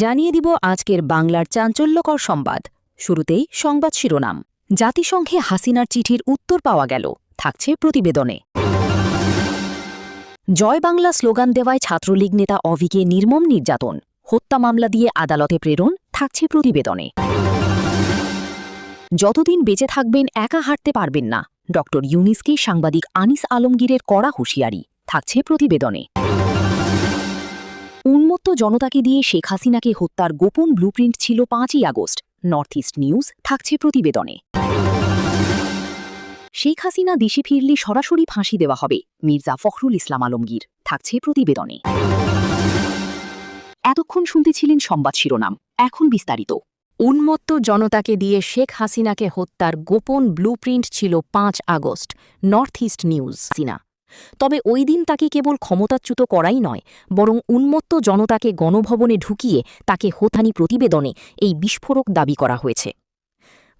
জানিয়ে দিব আজকের বাংলার চাঞ্চল্যকর সংবাদ। শুরুতেই সংবাদ শিরোনাম। জাতিসংঘে হাসিনার চিঠির উত্তর পাওয়া গেল, থাকছে প্রতিবেদনে। জয় বাংলা স্লোগান দেওয়ায় ছাত্রলীগ নেতা অভিকে নির্মম নির্যাতন, হত্যা মামলা দিয়ে আদালতে প্রেরণ, থাকছে প্রতিবেদনে। যতদিন বেঁচে থাকবেন একা হাঁটতে পারবেন না, ড ইউনিসকে সাংবাদিক আনিস আলমগীরের কড়া হুঁশিয়ারি, থাকছে প্রতিবেদনে। উন্মত্ত জনতাকে দিয়ে শেখ হাসিনাকে হত্যার গোপন ব্লুপ্রিন্ট ছিল 5ই আগস্ট, নর্থ ইস্ট নিউজ, থাকছে প্রতিবেদনে। শেখ হাসিনা দেশে ফিরলে সরাসরি ফাঁসি দেওয়া হবে, মির্জা ফখরুল ইসলাম আলমগীর, থাকছে প্রতিবেদনে। এতক্ষণ শুনতেছিলেন সংবাদ শিরোনাম, এখন বিস্তারিত। উন্মত্ত জনতাকে দিয়ে শেখ হাসিনাকে হত্যার গোপন ব্লুপ্রিন্ট ছিল 5 আগস্ট, নর্থ ইস্ট নিউজ। তবে ওই দিন তাকে কেবল ক্ষমতাচ্যুত করাই নয়, বরং উন্মত্ত জনতাকে গণভবনে ঢুকিয়ে তাকে হত্যানি প্রতিবেদনে এই বিস্ফোরক দাবি করা হয়েছে।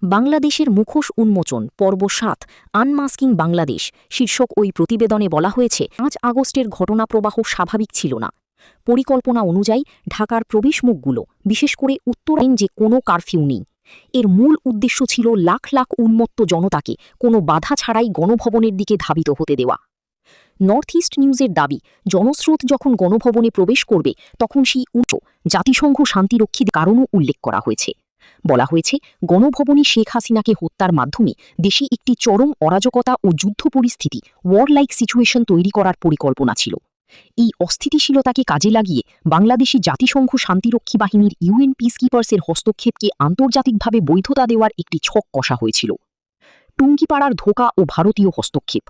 বাংলাদেশের মুখোশ উন্মোচন পর্ব 7 আনমাস্কিং বাংলাদেশ শীর্ষক ওই প্রতিবেদনে বলা হয়েছে, 5 আগস্টের ঘটনাপ্রবাহ স্বাভাবিক ছিল না। পরিকল্পনা অনুযায়ী ঢাকার প্রবেশমুখগুলো, বিশেষ করে উত্তরাইন, যে কোনো কারফিউ নেই। এর মূল উদ্দেশ্য ছিল লাখ লাখ উন্মত্ত জনতাকে কোনো বাধা ছাড়াই গণভবনের দিকে ধাবিত হতে দেওয়া। নর্থ ইস্ট নিউজের দাবি, জনস্রোত যখন গণভবনে প্রবেশ করবে তখন সেই জাতিসংঘ শান্তিরক্ষীদের কারণও উল্লেখ করা হয়েছে। বলা হয়েছে, গণভবনে শেখ হাসিনাকে হত্যার মাধ্যমে দেশে একটি চরম অরাজকতা ও যুদ্ধ পরিস্থিতি, ওয়ার-লাইক সিচুয়েশন তৈরি করার পরিকল্পনা ছিল। এই অস্থিতিশীলতাকে কাজে লাগিয়ে বাংলাদেশি জাতিসংঘ শান্তিরক্ষী বাহিনীর ইউএন পিসকিপার্সের হস্তক্ষেপকে আন্তর্জাতিকভাবে বৈধতা দেওয়ার একটি ছক কষা হয়েছিল। টুঙ্গিপাড়ার ধোঁকা ও ভারতীয় হস্তক্ষেপ।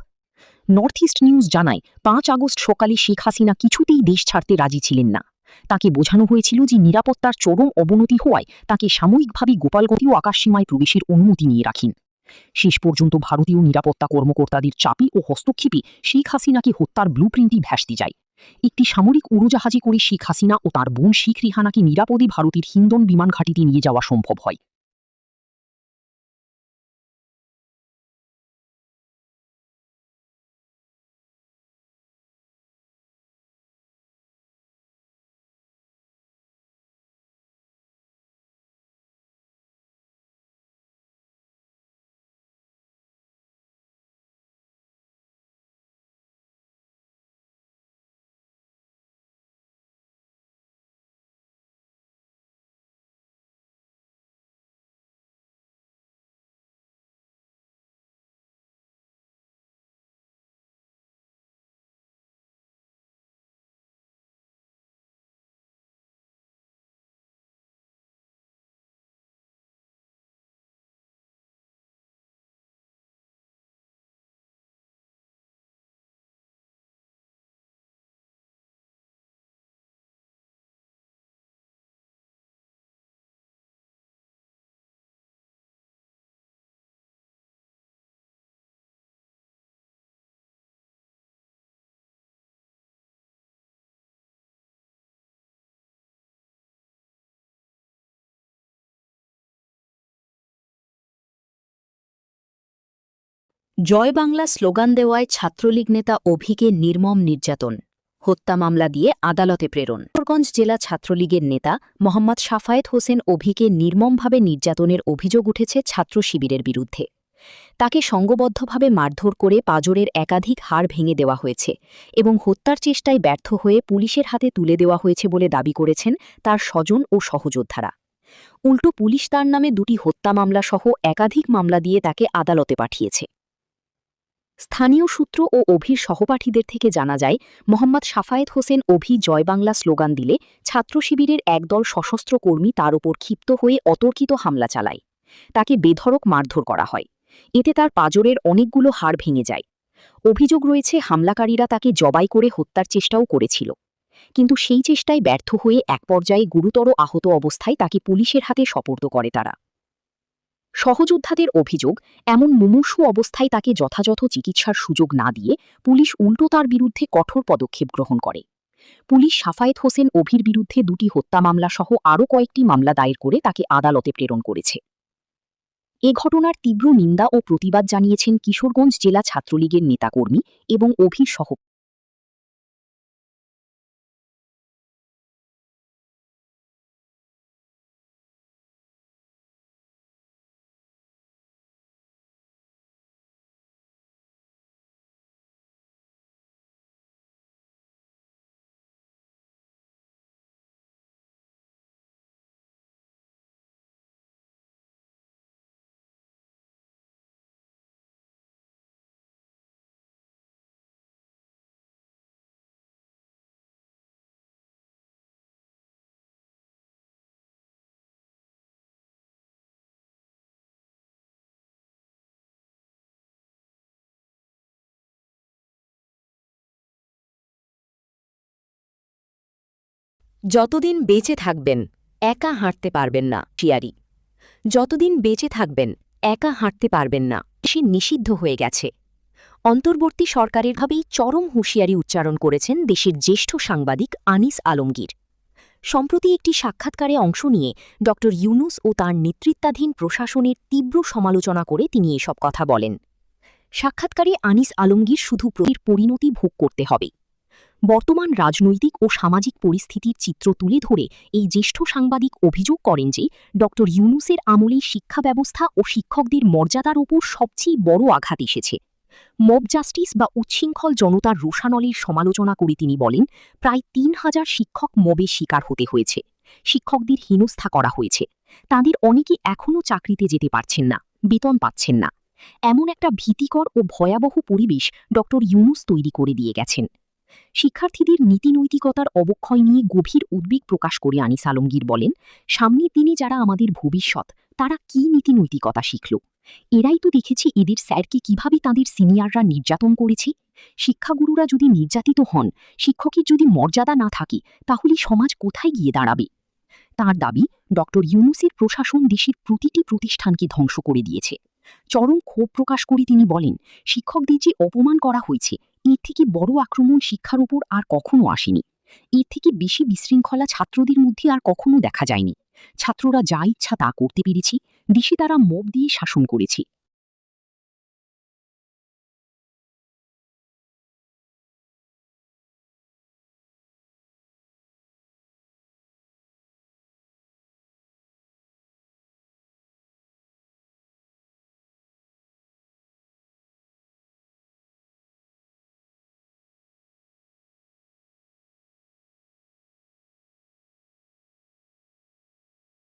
নর্থ ইস্ট নিউজ জানায়, 5 আগস্ট সকালে শেখ হাসিনা কিছুতেই দেশ ছাড়তে রাজি ছিলেন না। তাকে বোঝানো হয়েছিল যে নিরাপত্তার চরম অবনতি হওয়ায় তাকে সাময়িকভাবে গোপালগঞ্জ ও আকাশসীমায় প্রবেশের অনুমতি নিয়ে রাখেন। শেষ পর্যন্ত ভারতীয় নিরাপত্তা কর্মকর্তাদের চাপে ও হস্তক্ষেপে শেখ হাসিনাকে হত্যার ব্লুপ্রিন্টই ভেস্তে যায়। একটি সামরিক উড়োজাহাজে করে শেখ হাসিনা ও তার বোন শেখ রেহানাকে নিরাপদে ভারতের হিন্দন বিমান ঘাঁটিতে নিয়ে যাওয়া সম্ভব হয়। জয় বাংলা স্লোগান দেওয়ায় ছাত্রলীগ নেতা অভিকে নির্মম নির্যাতন, হত্যা মামলা দিয়ে আদালতে প্রেরণ। কিশোরগঞ্জ জেলা ছাত্রলীগের নেতা মোহাম্মদ সাফায়েত হোসেন অভিকে নির্মমভাবে নির্যাতনের অভিযোগ উঠেছে ছাত্র শিবিরের বিরুদ্ধে। তাকে সংঘবদ্ধভাবে মারধর করে পাঁজরের একাধিক হাড় ভেঙে দেওয়া হয়েছে এবং হত্যার চেষ্টায় ব্যর্থ হয়ে পুলিশের হাতে তুলে দেওয়া হয়েছে বলে দাবি করেছেন তার স্বজন ও সহযোদ্ধারা। উল্টো পুলিশ তার নামে 2টি হত্যা মামলা সহ একাধিক মামলা দিয়ে তাকে আদালতে পাঠিয়েছে। স্থানীয় সূত্র ও অভির সহপাঠীদের থেকে জানা যায়, মোহাম্মদ সাফায়েত হোসেন অভি জয় বাংলা স্লোগান দিলে ছাত্র শিবিরের একদল সশস্ত্র কর্মী তার ওপর ক্ষিপ্ত হয়ে অতর্কিত হামলা চালায়। তাকে বেধড়ক মারধর করা হয়। এতে তার পাঁজরের অনেকগুলো হাড় ভেঙে যায়। অভিযোগ রয়েছে, হামলাকারীরা তাকে জবাই করে হত্যার চেষ্টাও করেছিল, কিন্তু সেই চেষ্টায় ব্যর্থ হয়ে এক পর্যায়ে গুরুতর আহত অবস্থায় তাকে পুলিশের হাতে সোপর্দ করে তারা। সহযোদ্ধাদের অভিযোগ, এমন মুমূর্ষু অবস্থায় তাকে যথাযথ চিকিৎসার সুযোগ না দিয়ে পুলিশ উল্টো তার বিরুদ্ধে কঠোর পদক্ষেপ গ্রহণ করে। পুলিশ সাফায়েত হোসেন অভির বিরুদ্ধে 2টি হত্যা মামলা সহ আরও কয়েকটি মামলা দায়ের করে তাকে আদালতে প্রেরণ করেছে। এ ঘটনার তীব্র নিন্দা ও প্রতিবাদ জানিয়েছেন কিশোরগঞ্জ জেলা ছাত্রলীগের নেতাকর্মী এবং অভির সহ যতদিন বেঁচে থাকবেন একা হাঁটতে পারবেন না শিয়ারি। যতদিন বেঁচে থাকবেন একা হাঁটতে পারবেন না, সে নিষিদ্ধ হয়ে গেছে। অন্তর্বর্তী সরকারের ভাবেই চরম হুঁশিয়ারি উচ্চারণ করেছেন দেশের জ্যেষ্ঠ সাংবাদিক আনিস আলমগীর। সম্প্রতি একটি সাক্ষাৎকারে অংশ নিয়ে ড ইউনূস ও তাঁর নেতৃত্বাধীন প্রশাসনের তীব্র সমালোচনা করে তিনি এসব কথা বলেন। সাক্ষাৎকারে আনিস আলমগীর শুধু পরিণতি ভোগ করতে হবে। বর্তমান রাজনৈতিক ও সামাজিক পরিস্থিতির চিত্র তুলে ধরে এই জ্যেষ্ঠ সাংবাদিক অভিযোগ করেন যে ড ইউনূসের আমলেই শিক্ষা ব্যবস্থা ও শিক্ষকদের মর্যাদার ওপর সবচেয়ে বড় আঘাত এসেছে। মব জাস্টিস বা উচ্ছৃঙ্খল জনতার রোষানলের সমালোচনা করে তিনি বলেন, প্রায় ৩,০০০ শিক্ষক মবে শিকার হতে হয়েছে। শিক্ষকদের হেনস্থা করা হয়েছে। তাদের অনেকে এখনও চাকরিতে যেতে পারছেন না, বেতন পাচ্ছেন না। এমন একটা ভীতিকর ও ভয়াবহ পরিবেশ ড ইউনূস তৈরি করে দিয়ে গেছেন। শিক্ষার্থীদের নীতিনৈতিকতার অবক্ষয় নিয়ে গভীর উদ্বেগ প্রকাশ করে আনিস আলমগীর বলেন, সামনের দিনে যারা আমাদের ভবিষ্যৎ, তারা কি নীতিনৈতিকতা শিখল? এরাই তো দেখেছি এদের স্যারকে কিভাবে তাদের সিনিয়ররা নির্যাতন করেছে। শিক্ষাগুরুরা যদি নির্যাতিত হন, শিক্ষকের যদি মর্যাদা না থাকে, তাহলে সমাজ কোথায় গিয়ে দাঁড়াবে? তাঁর দাবি, ড ইউনূসের প্রশাসন দেশের প্রতিটি প্রতিষ্ঠানকে ধ্বংস করে দিয়েছে। চরম ক্ষোভ প্রকাশ করে তিনি বলেন, শিক্ষকদের যে অপমান করা হয়েছে, এর থেকে বড় আক্রমণ শিক্ষার উপর আর কখনো আসেনি। এর থেকে বেশি বিশৃঙ্খলা ছাত্রদের মধ্যে আর কখনো দেখা যায়নি। ছাত্ররা যা ইচ্ছা তা করতে পেরেছে, দেশে তারা মব দিয়ে শাসন করেছে।